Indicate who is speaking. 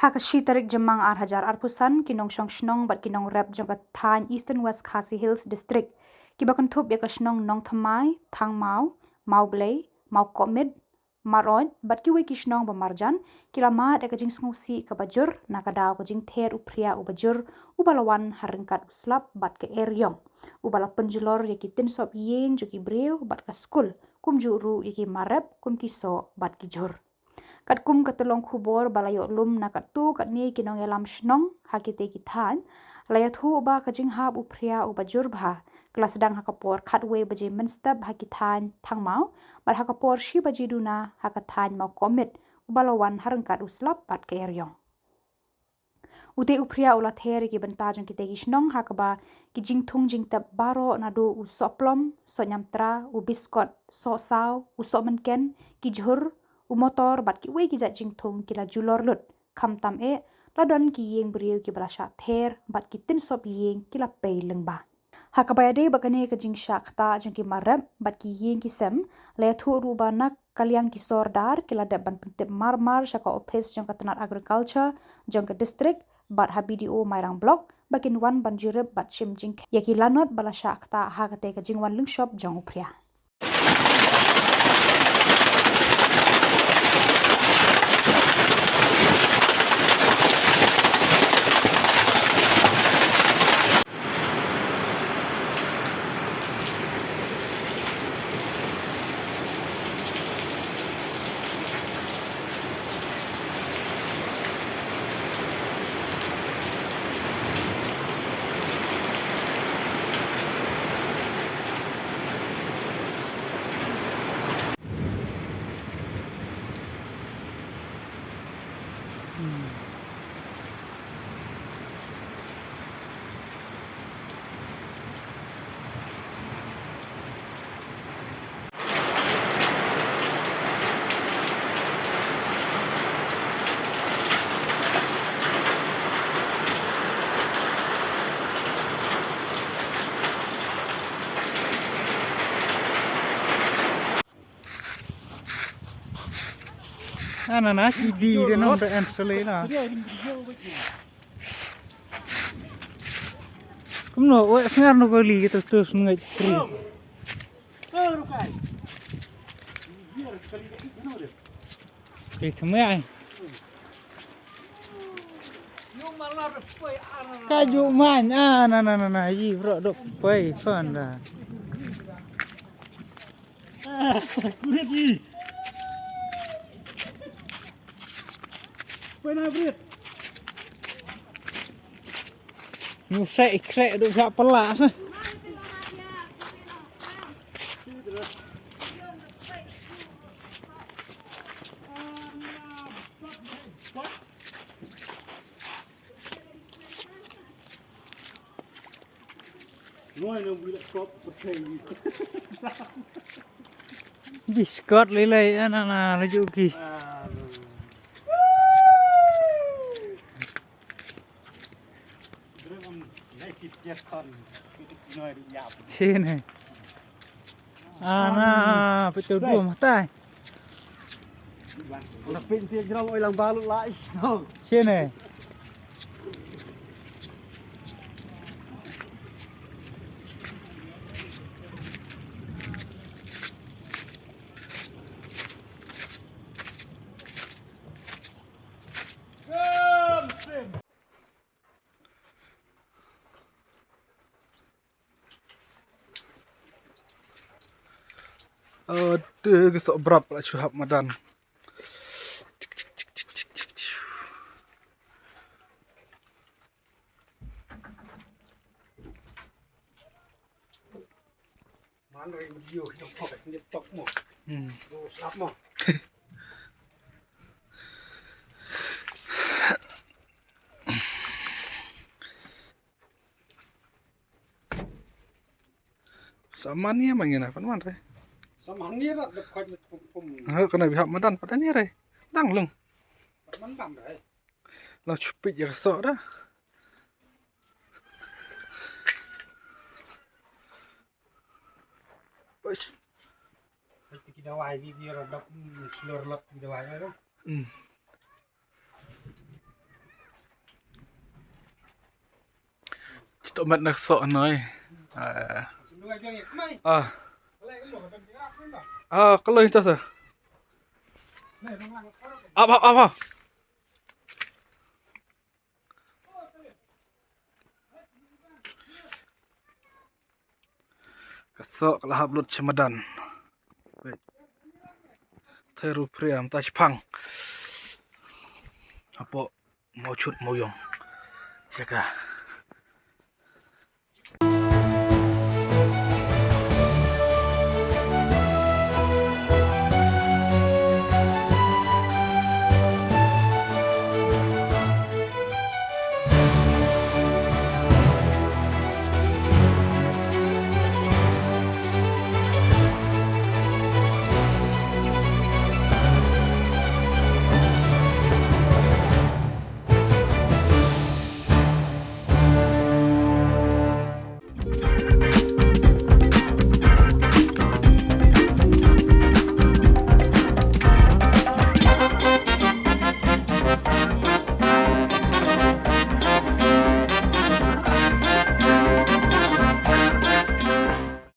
Speaker 1: Haka shi tarik jemang hajar arpusan kinong snong bat kinong rep jong ka Thain Eastern West Khasi Hills District. Kibakan thup ya ka snong nong thamai, thang mau blay, mau komit, marod bat kiwe ki snong ba marjan kila mat ka jing sngosi ka bajur nakadaw ka jing Ther Phria u bajur u balawan Ryngkat slap bat ke Eriong. U balapan Julor ya ki tin sop Ïing jo ki Briew bat ka Skul kum juru ya ki marep kum kiso bat ki jur. Kat kum katulong Khubor balayok lum na kat tu kat ni kinong elam snong hakite ki Thain layat hu ba ka jing hab u Phria u bajur bha kelas sedang hakapor katwe baje menstab haki Thain thang mau bat hakapor shi baje duna haka Thain mau komit u balawan Ryngkat uslap bat ke Eriong. Ute u Phria ula Ther ki benta jong kite ki snong hakaba ki jing thung jing tab baro nadu u soplom so nyamtra u biskot so saw u so menken ki jhur u motor bat ki we ki jat jing thung kila Julor lut kham tam e ladon ki Ïing Briew ki balasha Ther bat ki tin sop Ïing kila pei lengba. Hakabaya de bakane ka jing shakta jong ki marab bat ki Ïing ki sem le thu ru banak kaliang ki sordar kila de ban pentip marmar shaka office jong ka tanat agriculture jong ka district bat habidio mairang block bakin wan banjirib bat shim jing yaki lanot bala shakta hakate ka jing wan lung shop jong u Phria.
Speaker 2: Ananas di kan om ren sele na. Kumno we ngar no bali gitu terus ngai free. Itu mai. Kaju man na yi bro dok pai fan da. Kuret ni. Pernah berit. Nusek duk sak pelas. Biskot lele ana laju ki. Sini. Ana betul dua mata.
Speaker 3: Tapi dia jerang oilang balut lah.
Speaker 2: Sini.
Speaker 3: Aduh, gesok berap lah cuhap madan. Mana yang video yang kau ni tok mo. Slap mo. Sama ni mangin apa man re?
Speaker 2: Sama ni lah dekat pum.
Speaker 3: Kena bihak madan pada ni re. Dang lung.
Speaker 2: Man dam dah.
Speaker 3: Lah cepit ya gesok dah. Push.
Speaker 2: Kita wai video rodok Julor lap kita wai tu.
Speaker 4: Stop mat nak sok noi. Kalau itu sah. Apa? Kasok kalau hablut cemadan. Ther Phria tak Jepang. Apa mau cut mau yong. Jaga.